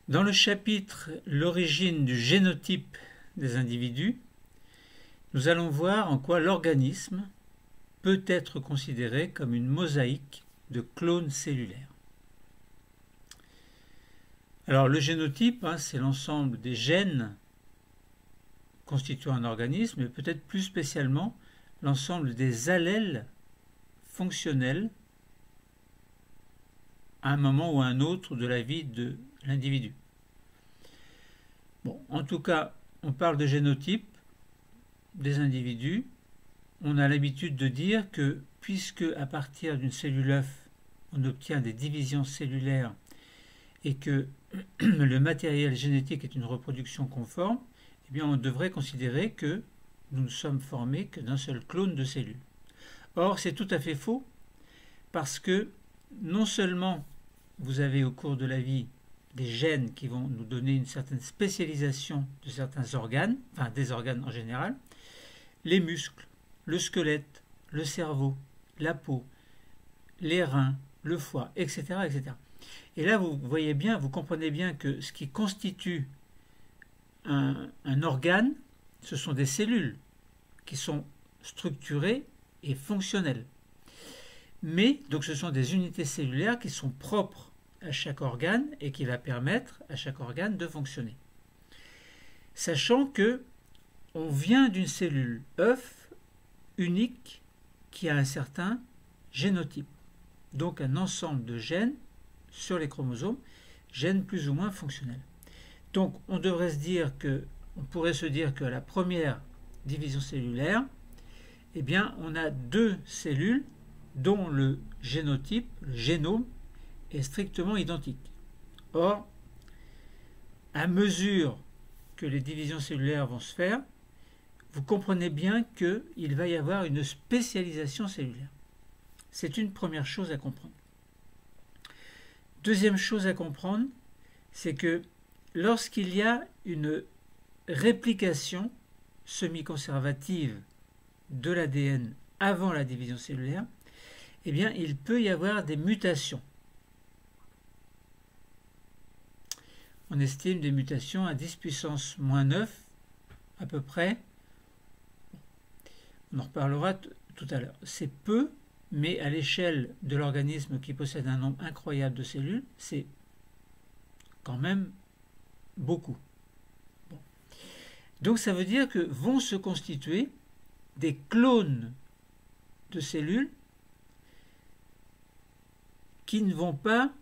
Dans le chapitre L'origine du génotype des individus, nous allons voir en quoi l'organisme peut être considéré comme une mosaïque de clones cellulaires. Alors le génotype, c'est l'ensemble des gènes constituant un organisme, et peut-être plus spécialement l'ensemble des allèles fonctionnels à un moment ou à un autre de la vie de l'individu. Bon, en tout cas, on parle de génotype des individus. On a l'habitude de dire que puisque à partir d'une cellule œuf, on obtient des divisions cellulaires et que le matériel génétique est une reproduction conforme, eh bien on devrait considérer que nous ne sommes formés que d'un seul clone de cellules. Or, c'est tout à fait faux, parce que non seulement vous avez au cours de la vie des gènes qui vont nous donner une certaine spécialisation de certains organes, enfin des organes en général, les muscles, le squelette, le cerveau, la peau, les reins, le foie, etc., etc. Et là, vous voyez bien, vous comprenez bien que ce qui constitue un organe, ce sont des cellules qui sont structurées et fonctionnelles. Mais, donc ce sont des unités cellulaires qui sont propres à chaque organe et qui va permettre à chaque organe de fonctionner. Sachant que on vient d'une cellule œuf unique qui a un certain génotype, donc un ensemble de gènes sur les chromosomes, gènes plus ou moins fonctionnels. Donc on devrait se dire on pourrait se dire qu'à la première division cellulaire, eh bien on a deux cellules dont le génotype, le génome, est strictement identique. Or, à mesure que les divisions cellulaires vont se faire, vous comprenez bien qu'il va y avoir une spécialisation cellulaire. C'est une première chose à comprendre. Deuxième chose à comprendre, c'est que lorsqu'il y a une réplication semi-conservative de l'ADN avant la division cellulaire, eh bien, il peut y avoir des mutations. On estime des mutations à 10 puissance moins 9, à peu près. On en reparlera tout à l'heure. C'est peu, mais à l'échelle de l'organisme qui possède un nombre incroyable de cellules, c'est quand même beaucoup. Bon. Donc ça veut dire que vont se constituer des clones de cellules qui ne vont pas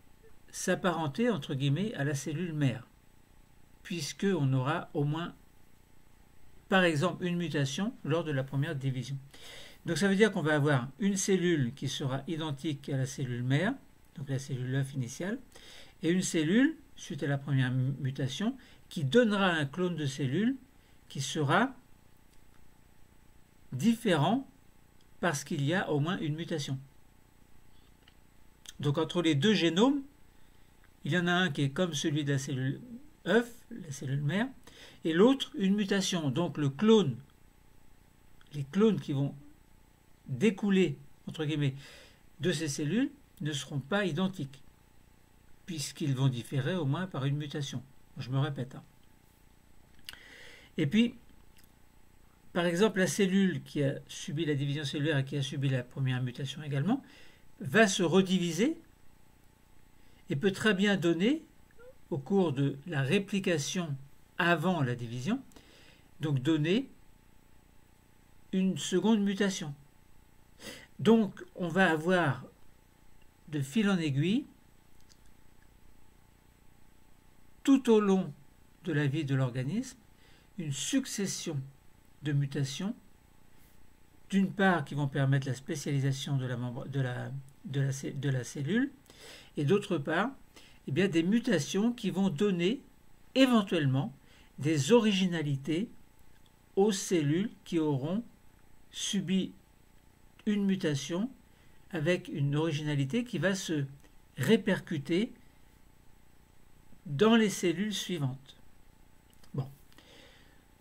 s'apparenter, entre guillemets, à la cellule mère, puisqu'on aura au moins, par exemple, une mutation lors de la première division. Donc ça veut dire qu'on va avoir une cellule qui sera identique à la cellule mère, donc la cellule œuf initiale, et une cellule, suite à la première mutation, qui donnera un clone de cellule qui sera différent parce qu'il y a au moins une mutation. Donc entre les deux génomes, il y en a un qui est comme celui de la cellule œuf, la cellule mère, et l'autre une mutation. Donc le clone, les clones qui vont découler, entre guillemets, de ces cellules ne seront pas identiques, puisqu'ils vont différer au moins par une mutation. Je me répète. Et puis, par exemple, la cellule qui a subi la division cellulaire et qui a subi la première mutation également, va se rediviser et peut très bien donner, au cours de la réplication avant la division, donc donner une seconde mutation. Donc on va avoir de fil en aiguille tout au long de la vie de l'organisme une succession de mutations, d'une part qui vont permettre la spécialisation de la cellule, et d'autre part, eh bien, des mutations qui vont donner éventuellement des originalités aux cellules qui auront subi une mutation avec une originalité qui va se répercuter dans les cellules suivantes. Bon.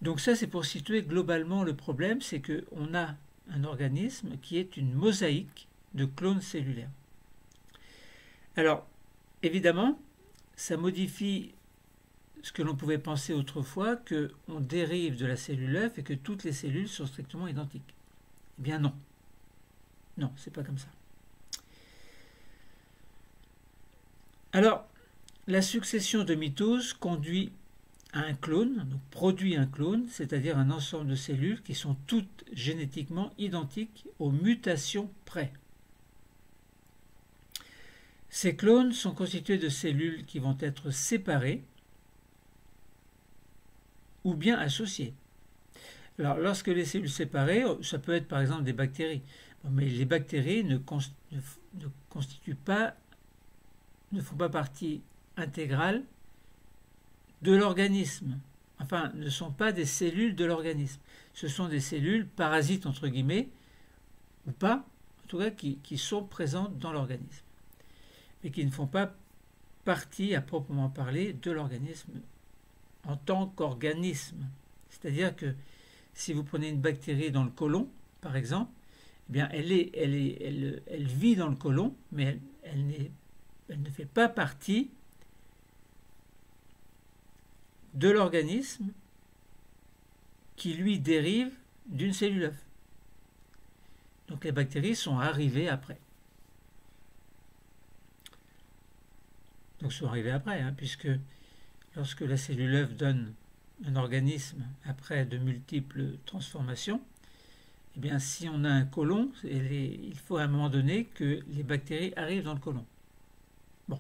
Donc ça, c'est pour situer globalement le problème, c'est qu'on a un organisme qui est une mosaïque de clones cellulaires. Alors, évidemment, ça modifie ce que l'on pouvait penser autrefois, qu'on dérive de la cellule œuf et que toutes les cellules sont strictement identiques. Eh bien non. Non, c'est pas comme ça. Alors, la succession de mitoses conduit à un clone, donc produit un clone, c'est-à-dire un ensemble de cellules qui sont toutes génétiquement identiques aux mutations près. Ces clones sont constitués de cellules qui vont être séparées ou bien associées. Alors, lorsque les cellules séparées, ça peut être par exemple des bactéries, mais les bactéries ne constituent pas, ne font pas partie intégrale de l'organisme. Enfin, ne sont pas des cellules de l'organisme. Ce sont des cellules parasites, entre guillemets, ou pas, en tout cas, qui sont présentes dans l'organisme, mais qui ne font pas partie, à proprement parler, de l'organisme en tant qu'organisme. C'est-à-dire que si vous prenez une bactérie dans le côlon, par exemple, eh bien elle vit dans le côlon, mais elle ne fait pas partie de l'organisme qui lui dérive d'une cellule œuf. Donc les bactéries sont arrivées après. Donc sont arrivées après, puisque lorsque la cellule œuf donne un organisme après de multiples transformations, eh bien si on a un côlon, il faut à un moment donné que les bactéries arrivent dans le côlon. Bon,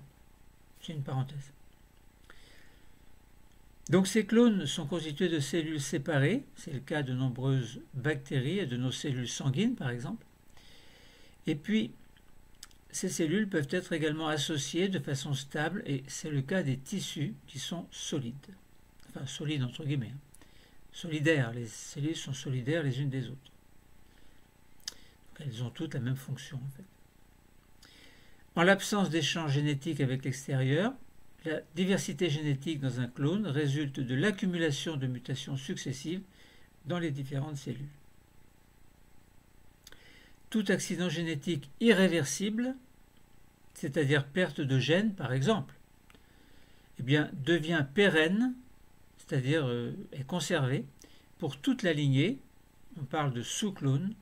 c'est une parenthèse. Donc ces clones sont constitués de cellules séparées, c'est le cas de nombreuses bactéries et de nos cellules sanguines par exemple. Et puis ces cellules peuvent être également associées de façon stable et c'est le cas des tissus qui sont solides. Enfin solides entre guillemets. Solidaires, les cellules sont solidaires les unes des autres. Donc, elles ont toutes la même fonction en fait. En l'absence d'échange génétique avec l'extérieur, la diversité génétique dans un clone résulte de l'accumulation de mutations successives dans les différentes cellules. Tout accident génétique irréversible, c'est-à-dire perte de gènes par exemple, eh bien, devient pérenne, c'est-à-dire est conservé pour toute la lignée, on parle de sous-clone,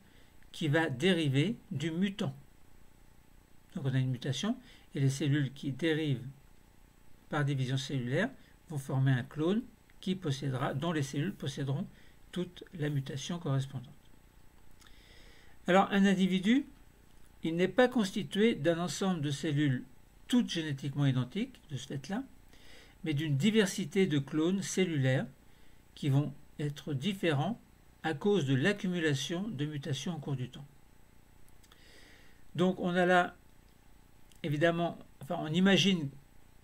qui va dériver du mutant. Donc on a une mutation et les cellules qui dérivent par division cellulaire vont former un clone dont les cellules posséderont toute la mutation correspondante. Alors un individu, il n'est pas constitué d'un ensemble de cellules toutes génétiquement identiques, de ce fait-là, mais d'une diversité de clones cellulaires qui vont être différents à cause de l'accumulation de mutations au cours du temps. Donc on a là, évidemment, on imagine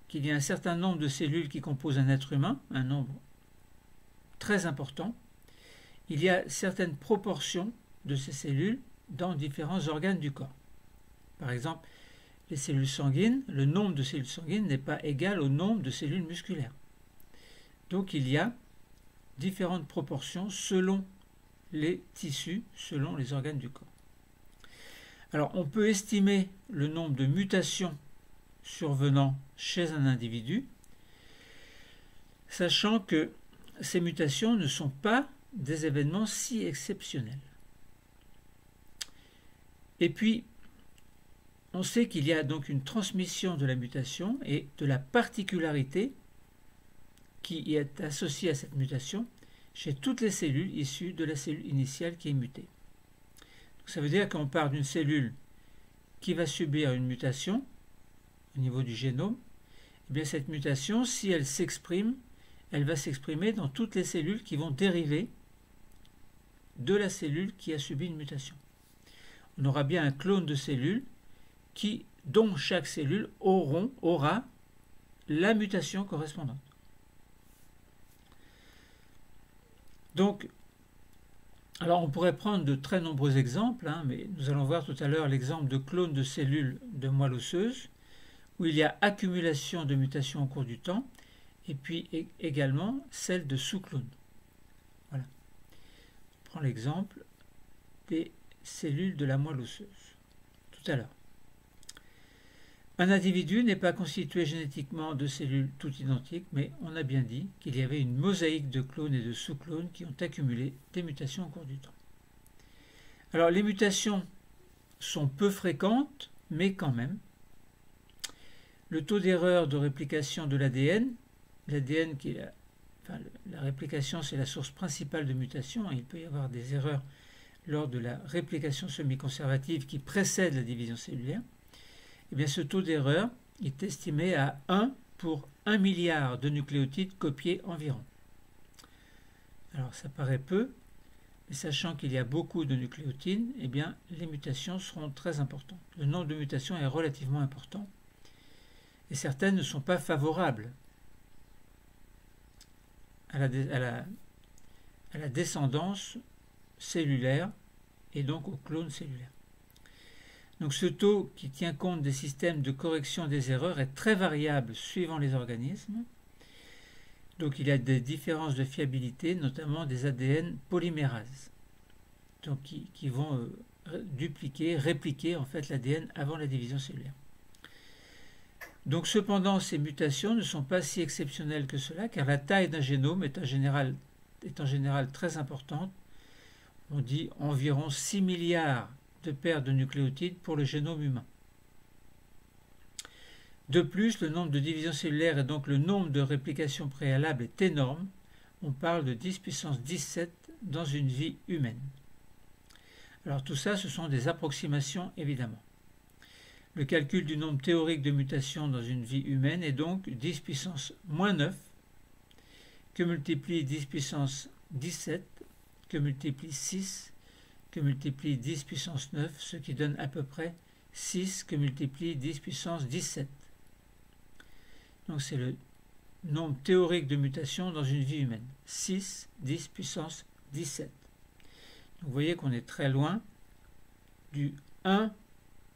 qu'il y a un certain nombre de cellules qui composent un être humain, un nombre très important. Il y a certaines proportions de ces cellules dans différents organes du corps. Par exemple, les cellules sanguines, le nombre de cellules sanguines n'est pas égal au nombre de cellules musculaires. Donc il y a différentes proportions selon les tissus, selon les organes du corps. Alors on peut estimer le nombre de mutations survenant chez un individu, sachant que ces mutations ne sont pas des événements si exceptionnels. Et puis, on sait qu'il y a donc une transmission de la mutation et de la particularité qui est associée à cette mutation chez toutes les cellules issues de la cellule initiale qui est mutée. Donc, ça veut dire qu'on part d'une cellule qui va subir une mutation au niveau du génome. Et bien cette mutation, si elle s'exprime, elle va s'exprimer dans toutes les cellules qui vont dériver de la cellule qui a subi une mutation. On aura bien un clone de cellules dont chaque cellule aura la mutation correspondante. Donc, alors on pourrait prendre de très nombreux exemples, mais nous allons voir tout à l'heure l'exemple de clones de cellules de moelle osseuse, où il y a accumulation de mutations au cours du temps, et puis également celle de sous-clones. Voilà. On prend l'exemple des cellules de la moelle osseuse, tout à l'heure. Un individu n'est pas constitué génétiquement de cellules toutes identiques, mais on a bien dit qu'il y avait une mosaïque de clones et de sous-clones qui ont accumulé des mutations au cours du temps. Alors les mutations sont peu fréquentes, mais quand même. Le taux d'erreur de réplication de l'ADN qui est la réplication, c'est la source principale de mutation. Il peut y avoir des erreurs lors de la réplication semi-conservative qui précède la division cellulaire. Eh bien, ce taux d'erreur est estimé à 1 pour 1 milliard de nucléotides copiés environ. Alors, ça paraît peu, mais sachant qu'il y a beaucoup de nucléotides, eh bien, les mutations seront très importantes. Le nombre de mutations est relativement important, et certaines ne sont pas favorables à la descendance cellulaire et donc aux clones cellulaires. Donc ce taux qui tient compte des systèmes de correction des erreurs est très variable suivant les organismes. Donc il y a des différences de fiabilité, notamment des ADN polymérases, donc qui vont répliquer en fait l'ADN avant la division cellulaire. Donc cependant, ces mutations ne sont pas si exceptionnelles que cela, car la taille d'un génome est en général très importante. On dit environ 6 milliards de paires de nucléotides pour le génome humain. De plus, le nombre de divisions cellulaires et donc le nombre de réplications préalables est énorme. On parle de 10 puissance 17 dans une vie humaine. Alors tout ça, ce sont des approximations évidemment. Le calcul du nombre théorique de mutations dans une vie humaine est donc 10 puissance moins 9 que multiplie 10 puissance 17 que multiplie 6 que multiplie 10 puissance 9, ce qui donne à peu près 6 que multiplie 10 puissance 17. Donc c'est le nombre théorique de mutations dans une vie humaine. 6, 10 puissance 17. Donc vous voyez qu'on est très loin du 1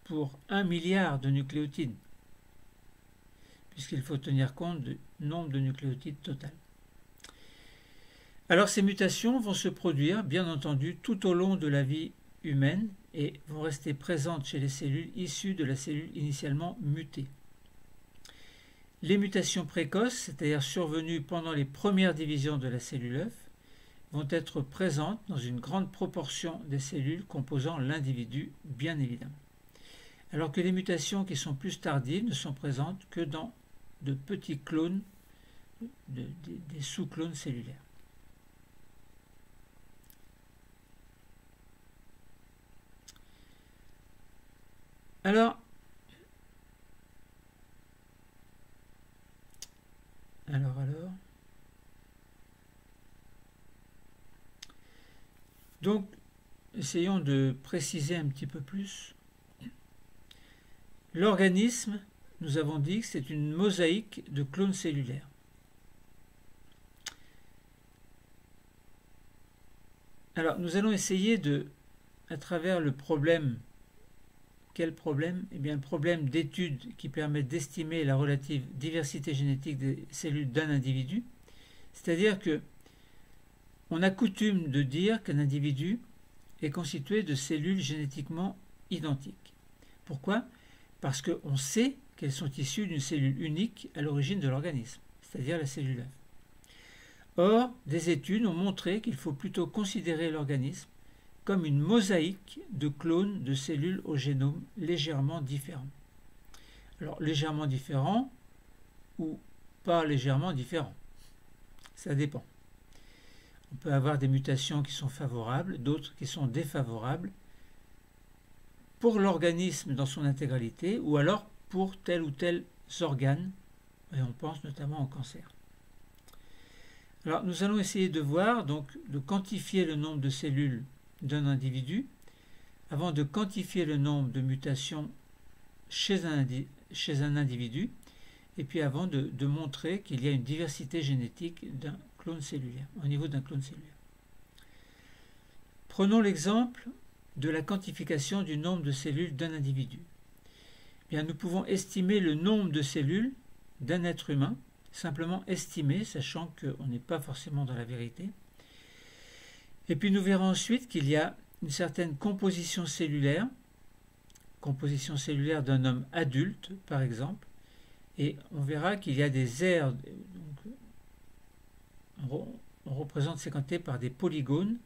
pour 1 milliard de nucléotides, puisqu'il faut tenir compte du nombre de nucléotides total. Alors ces mutations vont se produire, bien entendu, tout au long de la vie humaine et vont rester présentes chez les cellules issues de la cellule initialement mutée. Les mutations précoces, c'est-à-dire survenues pendant les premières divisions de la cellule œuf, vont être présentes dans une grande proportion des cellules composant l'individu, bien évidemment. Alors que les mutations qui sont plus tardives ne sont présentes que dans de petits clones, des sous-clones cellulaires. Alors, donc, essayons de préciser un petit peu plus. L'organisme, nous avons dit que c'est une mosaïque de clones cellulaires. Alors, nous allons essayer à travers le problème. Quel problème? Eh bien, le problème d'étude qui permet d'estimer la relative diversité génétique des cellules d'un individu. C'est-à-dire que on a coutume de dire qu'un individu est constitué de cellules génétiquement identiques. Pourquoi? Parce qu'on sait qu'elles sont issues d'une cellule unique à l'origine de l'organisme, c'est-à-dire la cellule œuf. Or, des études ont montré qu'il faut plutôt considérer l'organisme comme une mosaïque de clones de cellules au génome légèrement différents. Alors, légèrement différents ou pas légèrement différents, ça dépend. On peut avoir des mutations qui sont favorables, d'autres qui sont défavorables pour l'organisme dans son intégralité ou alors pour tel ou tel organe, et on pense notamment au cancer. Alors, nous allons essayer de voir, donc, de quantifier le nombre de cellules d'un individu avant de quantifier le nombre de mutations chez un individu et puis avant de montrer qu'il y a une diversité génétique d'un clone cellulaire, au niveau d'un clone cellulaire. Prenons l'exemple de la quantification du nombre de cellules d'un individu. Bien, nous pouvons estimer le nombre de cellules d'un être humain, simplement estimer, sachant qu'on n'est pas forcément dans la vérité. Et puis nous verrons ensuite qu'il y a une certaine composition cellulaire composition cellulaire d'un homme adulte, par exemple, et on verra qu'il y a des aires, on représente ces quantités par des polygones.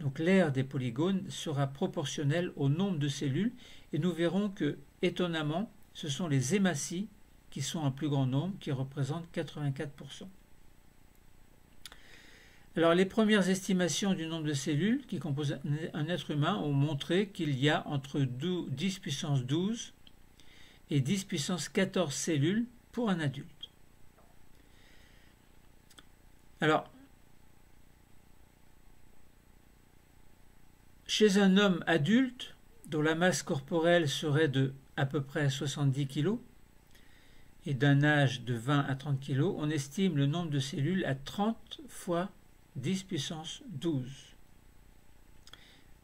Donc l'aire des polygones sera proportionnelle au nombre de cellules, et nous verrons que, étonnamment, ce sont les hématies qui sont en plus grand nombre, qui représentent 84%. Alors les premières estimations du nombre de cellules qui composent un être humain ont montré qu'il y a entre 10 puissance 12 et 10 puissance 14 cellules pour un adulte. Alors, chez un homme adulte, dont la masse corporelle serait de à peu près 70 kg et d'un âge de 20 à 30 kg, on estime le nombre de cellules à 30 fois 10 puissance 12.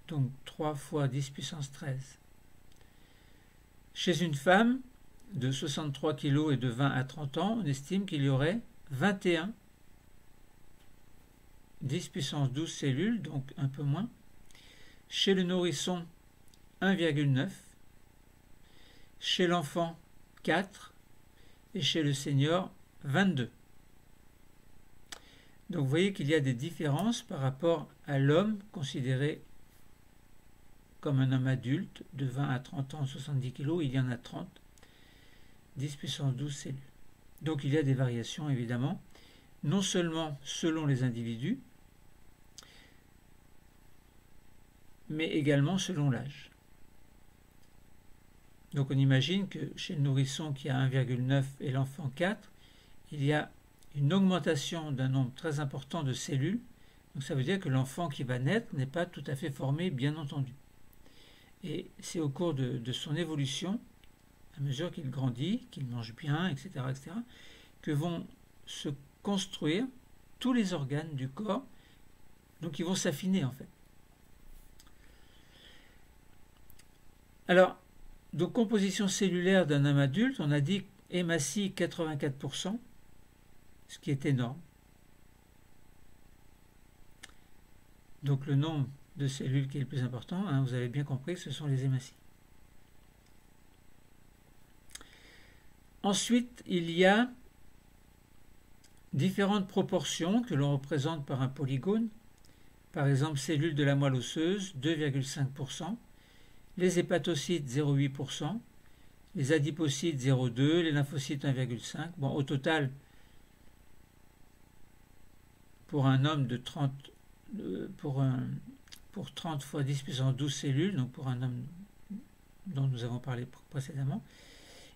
Donc 3 fois 10 puissance 13. Chez une femme de 63 kg et de 20 à 30 ans, on estime qu'il y aurait 21 10 puissance 12 cellules, donc un peu moins. Chez le nourrisson, 1,9. Chez l'enfant, 4. Et chez le senior, 22. Donc vous voyez qu'il y a des différences par rapport à l'homme considéré comme un homme adulte de 20 à 30 ans, 70 kg, il y en a 30, 10 puissance 12 cellules. Donc il y a des variations évidemment, non seulement selon les individus, mais également selon l'âge. Donc on imagine que chez le nourrisson qui a 1,9 et l'enfant 4, il y a une augmentation d'un nombre très important de cellules. Donc ça veut dire que l'enfant qui va naître n'est pas tout à fait formé, bien entendu. Et c'est au cours de son évolution, à mesure qu'il grandit, qu'il mange bien, etc., que vont se construire tous les organes du corps, donc ils vont s'affiner en fait. Alors, donc composition cellulaire d'un homme adulte, on a dit hématie 84%, ce qui est énorme. Donc le nombre de cellules qui est le plus important, hein, vous avez bien compris que ce sont les hématies. Ensuite, il y a différentes proportions que l'on représente par un polygone. Par exemple, cellules de la moelle osseuse, 2,5%, les hépatocytes, 0,8%, les adipocytes, 0,2%, les lymphocytes, 1,5%. Bon, au total, pour un homme de 30, pour 30 fois 10 puissance 12 cellules, donc pour un homme dont nous avons parlé précédemment,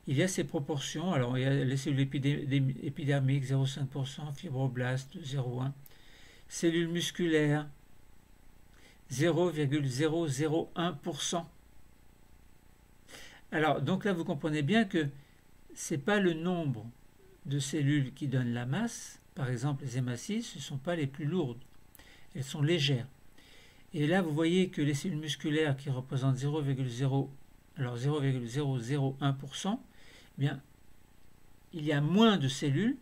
il y a ces proportions. Alors, il y a les cellules épidermiques, 0,5%, fibroblastes, 0,1%, cellules musculaires, 0,001%. Alors, donc là, vous comprenez bien que ce n'est pas le nombre de cellules qui donne la masse. Par exemple, les hématies, ce ne sont pas les plus lourdes. Elles sont légères. Et là, vous voyez que les cellules musculaires qui représentent 0,001%, eh bien, il y a moins de cellules,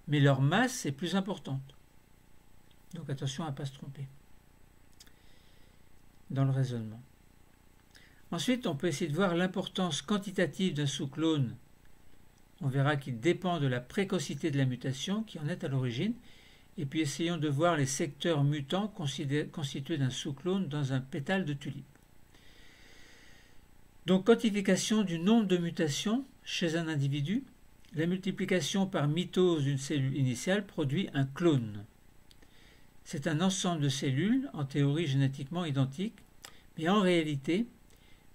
mais leur masse est plus importante. Donc attention à ne pas se tromper dans le raisonnement. Ensuite, on peut essayer de voir l'importance quantitative d'un sous-clone. On verra qu'il dépend de la précocité de la mutation qui en est à l'origine. Et puis essayons de voir les secteurs mutants constitués d'un sous-clone dans un pétale de tulipe. Donc, quantification du nombre de mutations chez un individu. La multiplication par mitose d'une cellule initiale produit un clone. C'est un ensemble de cellules, en théorie génétiquement identiques, mais en réalité,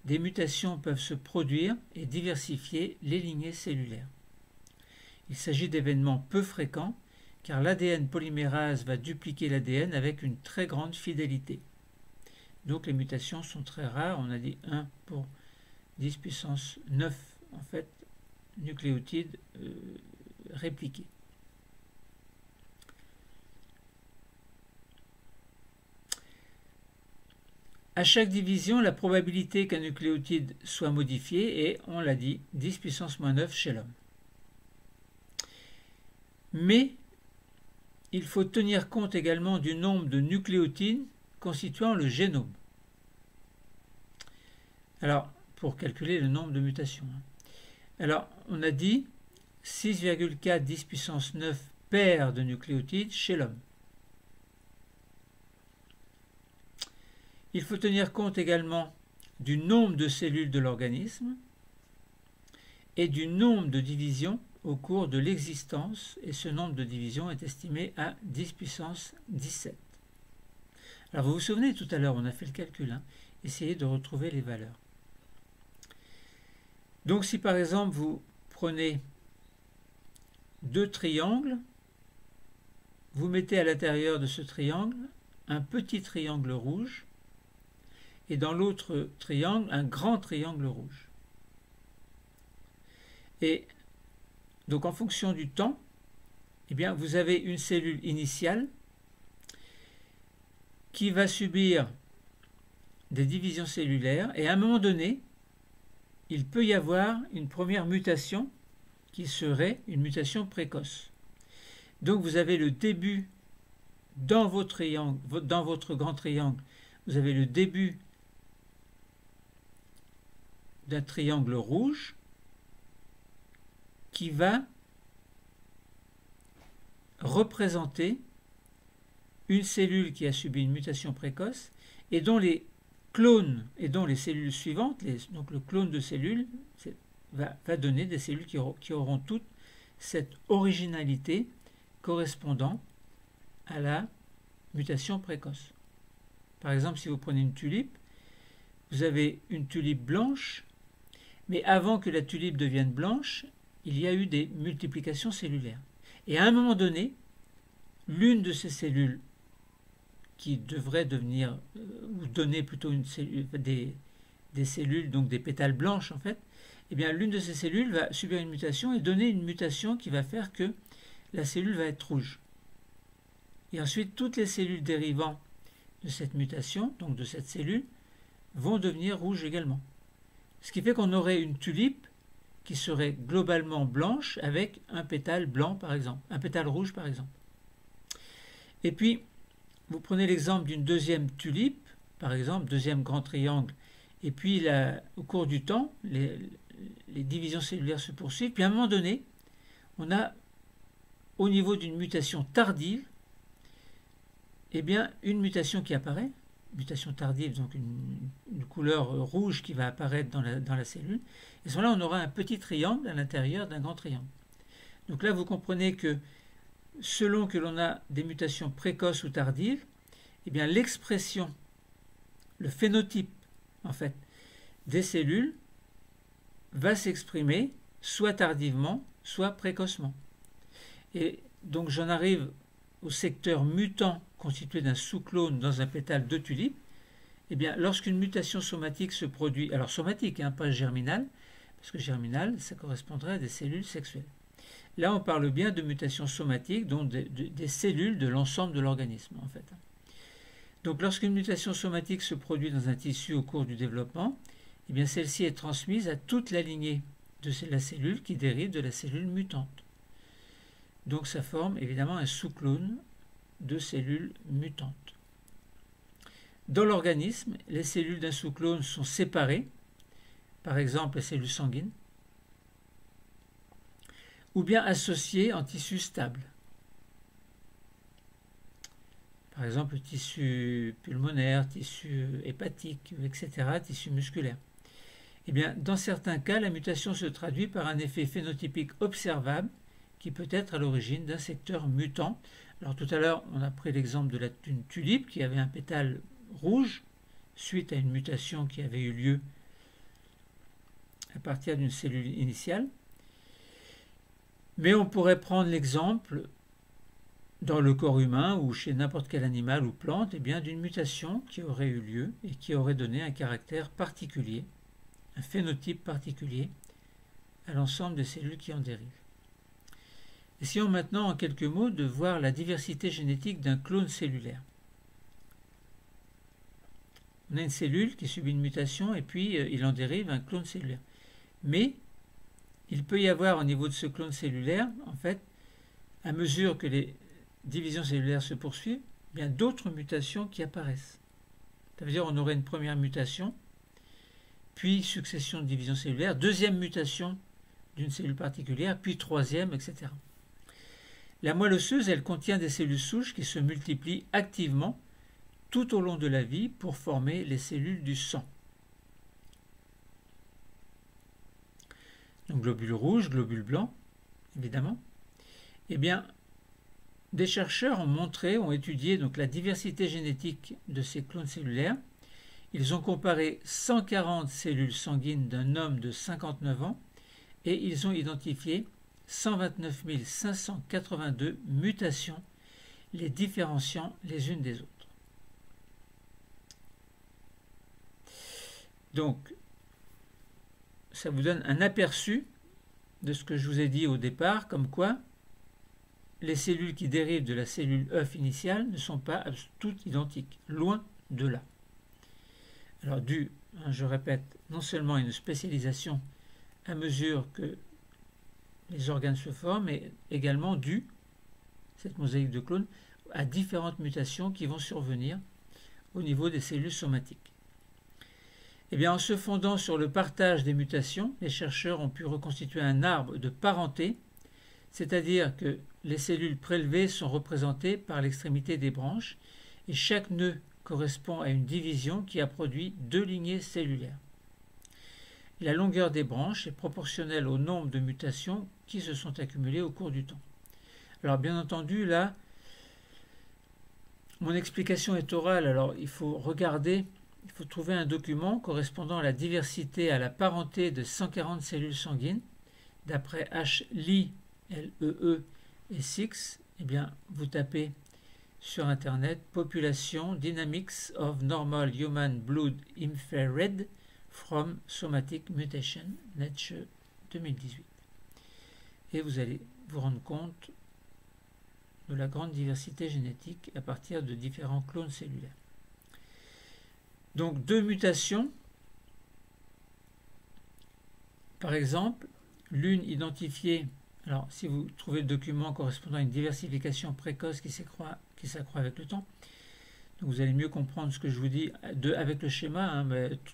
des mutations peuvent se produire et diversifier les lignées cellulaires. Il s'agit d'événements peu fréquents, car l'ADN polymérase va dupliquer l'ADN avec une très grande fidélité. Donc les mutations sont très rares, on a dit 1 pour 10 puissance 9 en fait, nucléotides répliqués. À chaque division, la probabilité qu'un nucléotide soit modifié est, on l'a dit, 10 puissance moins 9 chez l'homme. Mais il faut tenir compte également du nombre de nucléotides constituant le génome. Alors, pour calculer le nombre de mutations. Alors, on a dit 6,4 10 puissance 9 paires de nucléotides chez l'homme. Il faut tenir compte également du nombre de cellules de l'organisme et du nombre de divisions au cours de l'existence, et ce nombre de divisions est estimé à 10 puissance 17. Alors vous vous souvenez, tout à l'heure on a fait le calcul, essayez de retrouver les valeurs. Donc si par exemple vous prenez deux triangles, vous mettez à l'intérieur de ce triangle un petit triangle rouge et dans l'autre triangle un grand triangle rouge. Et donc en fonction du temps, eh bien, vous avez une cellule initiale qui va subir des divisions cellulaires et à un moment donné, il peut y avoir une première mutation qui serait une mutation précoce. Donc vous avez le début dans votre triangle, dans votre grand triangle, vous avez le début d'un triangle rouge qui va représenter une cellule qui a subi une mutation précoce et dont les clones et dont les cellules suivantes, donc le clone de cellules, va donner des cellules qui auront toute cette originalité correspondant à la mutation précoce. Par exemple, si vous prenez une tulipe, vous avez une tulipe blanche, mais avant que la tulipe devienne blanche, il y a eu des multiplications cellulaires. Et à un moment donné, l'une de ces cellules qui devrait devenir, ou donner plutôt une cellule, des cellules, donc des pétales blanches en fait, eh bien l'une de ces cellules va subir une mutation et donner une mutation qui va faire que la cellule va être rouge. Et ensuite, toutes les cellules dérivant de cette mutation, donc de cette cellule, vont devenir rouges également. Ce qui fait qu'on aurait une tulipe qui serait globalement blanche avec un pétale blanc par exemple, un pétale rouge par exemple. Et puis, vous prenez l'exemple d'une deuxième tulipe, par exemple, deuxième grand triangle, et puis au cours du temps, les divisions cellulaires se poursuivent, puis à un moment donné, on a, au niveau d'une mutation tardive, eh bien, une mutation qui apparaît, mutation tardive, donc une couleur rouge qui va apparaître dans la cellule, et à ce moment-là, on aura un petit triangle à l'intérieur d'un grand triangle. Donc là, vous comprenez que selon que l'on a des mutations précoces ou tardives, eh bien l'expression, le phénotype en fait des cellules va s'exprimer soit tardivement, soit précocement. Et donc j'en arrive au secteur mutant constitué d'un sous-clone dans un pétale de tulipe. Eh bien lorsqu'une mutation somatique se produit, alors somatique, pas germinale, parce que germinale, ça correspondrait à des cellules sexuelles. Là, on parle bien de mutations somatiques, donc des cellules de l'ensemble de l'organisme, en fait. Donc, lorsqu'une mutation somatique se produit dans un tissu au cours du développement, eh bien, celle-ci est transmise à toute la lignée de la cellule qui dérive de la cellule mutante. Donc, ça forme évidemment un sous-clone de cellules mutantes. Dans l'organisme, les cellules d'un sous-clone sont séparées, par exemple les cellules sanguines, ou bien associés en tissu stable. Par exemple, tissu pulmonaire, tissu hépatique, etc., tissu musculaire. Eh bien, dans certains cas, la mutation se traduit par un effet phénotypique observable qui peut être à l'origine d'un secteur mutant. Alors tout à l'heure, on a pris l'exemple d'une tulipe qui avait un pétale rouge suite à une mutation qui avait eu lieu à partir d'une cellule initiale. Mais on pourrait prendre l'exemple dans le corps humain ou chez n'importe quel animal ou plante, eh bien d'une mutation qui aurait eu lieu et qui aurait donné un caractère particulier, un phénotype particulier à l'ensemble des cellules qui en dérivent. Essayons maintenant en quelques mots de voir la diversité génétique d'un clone cellulaire. On a une cellule qui subit une mutation et puis il en dérive un clone cellulaire. Mais il peut y avoir au niveau de ce clone cellulaire, en fait, à mesure que les divisions cellulaires se poursuivent, bien d'autres mutations qui apparaissent. Ça veut dire qu'on aurait une première mutation, puis succession de division cellulaire, deuxième mutation d'une cellule particulière, puis troisième, etc. La moelle osseuse, elle contient des cellules souches qui se multiplient activement tout au long de la vie pour former les cellules du sang. Donc globules rouges, globules blancs, évidemment. Eh bien, des chercheurs ont étudié donc la diversité génétique de ces clones cellulaires. Ils ont comparé 140 cellules sanguines d'un homme de 59 ans et ils ont identifié 129 582 mutations, les différenciant les unes des autres. Donc, ça vous donne un aperçu de ce que je vous ai dit au départ, comme quoi les cellules qui dérivent de la cellule œuf initiale ne sont pas toutes identiques, loin de là. Alors dû, je répète, non seulement à une spécialisation à mesure que les organes se forment, mais également dû, cette mosaïque de clones, à différentes mutations qui vont survenir au niveau des cellules somatiques. Eh bien, en se fondant sur le partage des mutations, les chercheurs ont pu reconstituer un arbre de parenté, c'est-à-dire que les cellules prélevées sont représentées par l'extrémité des branches et chaque nœud correspond à une division qui a produit 2 lignées cellulaires. La longueur des branches est proportionnelle au nombre de mutations qui se sont accumulées au cours du temps. Alors bien entendu, là, mon explication est orale, alors il faut regarder, il faut trouver un document correspondant à la diversité, à la parenté de 140 cellules sanguines, d'après H. Lee, L-E-E et Six. Eh bien, vous tapez sur Internet « Population Dynamics of Normal Human Blood Infrared from Somatic Mutation, Nature 2018 ». Et vous allez vous rendre compte de la grande diversité génétique à partir de différents clones cellulaires. Donc, 2 mutations, par exemple, l'une identifiée. Alors, si vous trouvez le document correspondant à une diversification précoce qui s'accroît avec le temps, donc vous allez mieux comprendre ce que je vous dis avec le schéma.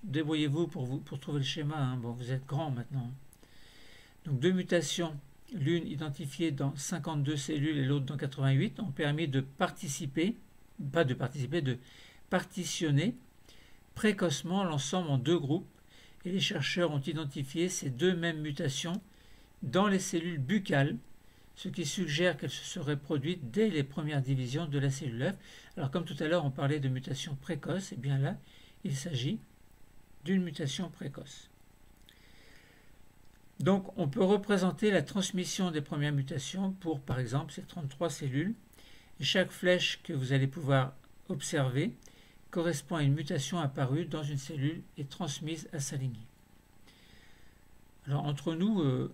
Débrouillez-vous pour trouver le schéma. Bon, vous êtes grand maintenant. Donc, 2 mutations, l'une identifiée dans 52 cellules et l'autre dans 88, ont permis de partitionner précocement l'ensemble en 2 groupes. Et les chercheurs ont identifié ces 2 mêmes mutations dans les cellules buccales, ce qui suggère qu'elles se seraient produites dès les premières divisions de la cellule œuf. Alors comme tout à l'heure on parlait de mutation précoce, et bien là il s'agit d'une mutation précoce. Donc on peut représenter la transmission des premières mutations pour par exemple ces 33 cellules. Et chaque flèche que vous allez pouvoir observer correspond à une mutation apparue dans une cellule et transmise à sa lignée. Alors entre nous,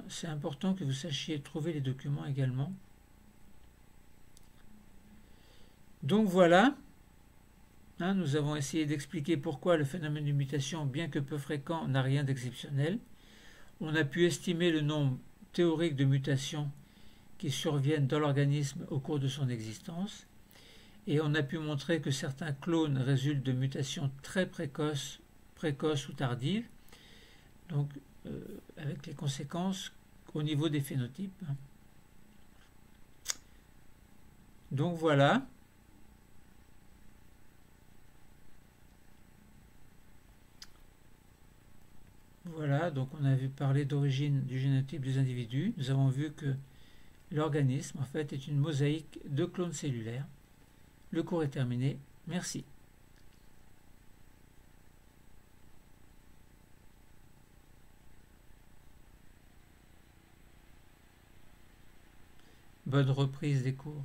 c'est important que vous sachiez trouver les documents également. Donc voilà, nous avons essayé d'expliquer pourquoi le phénomène de mutation, bien que peu fréquent, n'a rien d'exceptionnel. On a pu estimer le nombre théorique de mutations qui surviennent dans l'organisme au cours de son existence. Et on a pu montrer que certains clones résultent de mutations très précoces ou tardives, donc avec les conséquences au niveau des phénotypes. Donc voilà. Voilà, donc on a vu parler d'origine du génotype des individus. Nous avons vu que l'organisme, en fait, est une mosaïque de clones cellulaires. Le cours est terminé. Merci. Bonne reprise des cours.